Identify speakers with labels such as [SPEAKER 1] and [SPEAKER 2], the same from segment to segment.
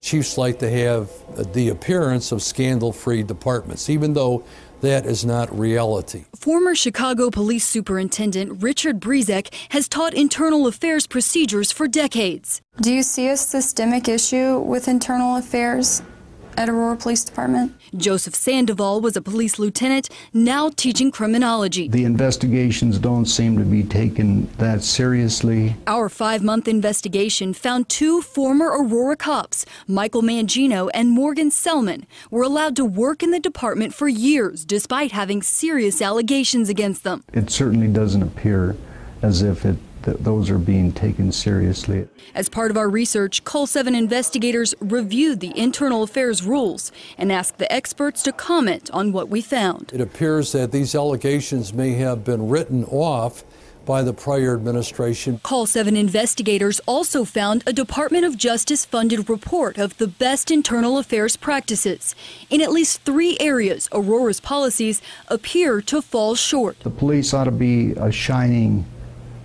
[SPEAKER 1] Chiefs like to have the appearance of scandal-free departments, even though that is not reality.
[SPEAKER 2] Former Chicago Police Superintendent Richard Brezek has taught internal affairs procedures for decades.
[SPEAKER 3] Do you see a systemic issue with internal affairs at Aurora Police Department?
[SPEAKER 2] Joseph Sandoval was a police lieutenant, now teaching criminology.
[SPEAKER 4] The investigations don't seem to be taken that seriously.
[SPEAKER 2] Our 5-month investigation found 2 former Aurora cops, Michael Mangino and Morgan Selman, were allowed to work in the department for years despite having serious allegations against them.
[SPEAKER 4] It certainly doesn't appear as if those are being taken seriously.
[SPEAKER 2] As part of our research, CALL7 investigators reviewed the internal affairs rules and asked the experts to comment on what we found.
[SPEAKER 1] It appears that these allegations may have been written off by the prior administration.
[SPEAKER 2] CALL7 investigators also found a Department of Justice funded report of the best internal affairs practices. In at least 3 areas, Aurora's policies appear to fall short.
[SPEAKER 4] The police ought to be a shining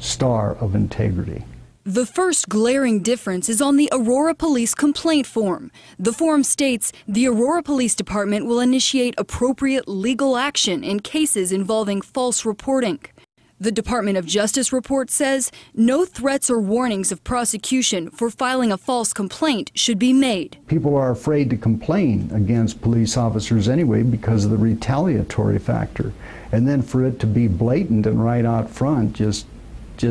[SPEAKER 4] star of integrity.
[SPEAKER 2] The first glaring difference is on the Aurora Police complaint form. The form states the Aurora Police Department will initiate appropriate legal action in cases involving false reporting. The Department of Justice report says no threats or warnings of prosecution for filing a false complaint should be made.
[SPEAKER 4] People are afraid to complain against police officers anyway because of the retaliatory factor. And then for it to be blatant and right out front just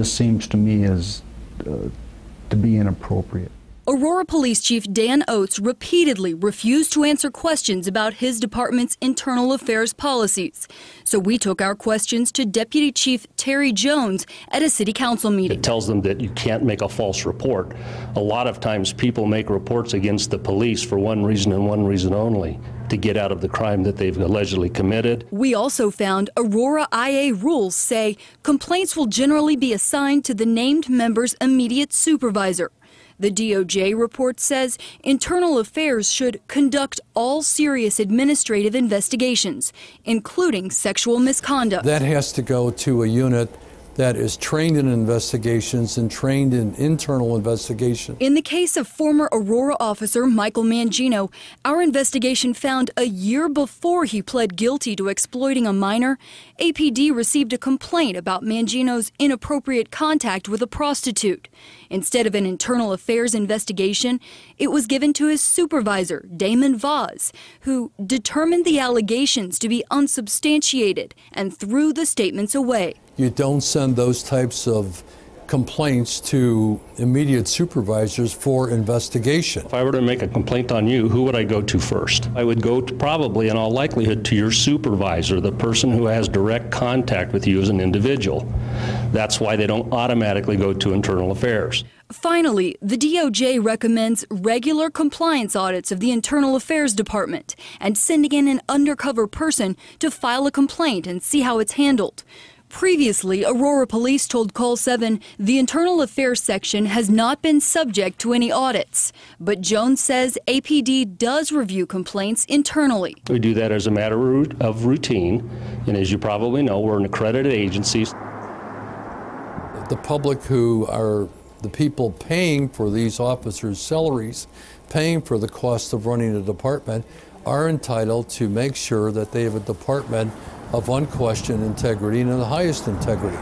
[SPEAKER 4] seems to me as to be inappropriate.
[SPEAKER 2] Aurora Police Chief Dan Oates repeatedly refused to answer questions about his department's internal affairs policies. So we took our questions to Deputy Chief Terry Jones at a city council meeting.
[SPEAKER 5] It tells them that you can't make a false report. A lot of times people make reports against the police for one reason and one reason only: to get out of the crime that they've allegedly committed.
[SPEAKER 2] We also found Aurora IA rules say complaints will generally be assigned to the named member's immediate supervisor. The DOJ report says internal affairs should conduct all serious administrative investigations, including sexual misconduct.
[SPEAKER 1] That has to go to a unit that is trained in investigations and trained in internal investigation.
[SPEAKER 2] In the case of former Aurora officer Michael Mangino, our investigation found a year before he pled guilty to exploiting a minor, APD received a complaint about Mangino's inappropriate contact with a prostitute. Instead of an internal affairs investigation, it was given to his supervisor, Damon Vaz, who determined the allegations to be unsubstantiated and threw the statements away.
[SPEAKER 1] You don't send those types of complaints to immediate supervisors for investigation.
[SPEAKER 5] If I were to make a complaint on you, who would I go to first? I would go to, probably in all likelihood, to your supervisor, the person who has direct contact with you as an individual. That's why they don't automatically go to internal affairs.
[SPEAKER 2] Finally, the DOJ recommends regular compliance audits of the Internal Affairs Department and sending in an undercover person to file a complaint and see how it's handled. Previously, Aurora Police told CALL7 the Internal Affairs section has not been subject to any audits. But Jones says APD does review complaints internally.
[SPEAKER 5] We do that as a matter of routine, and as you probably know, we're an accredited agency.
[SPEAKER 1] The public, who are the people paying for these officers' salaries, paying for the cost of running a department, are entitled to make sure that they have a department of unquestioned integrity and of the highest integrity.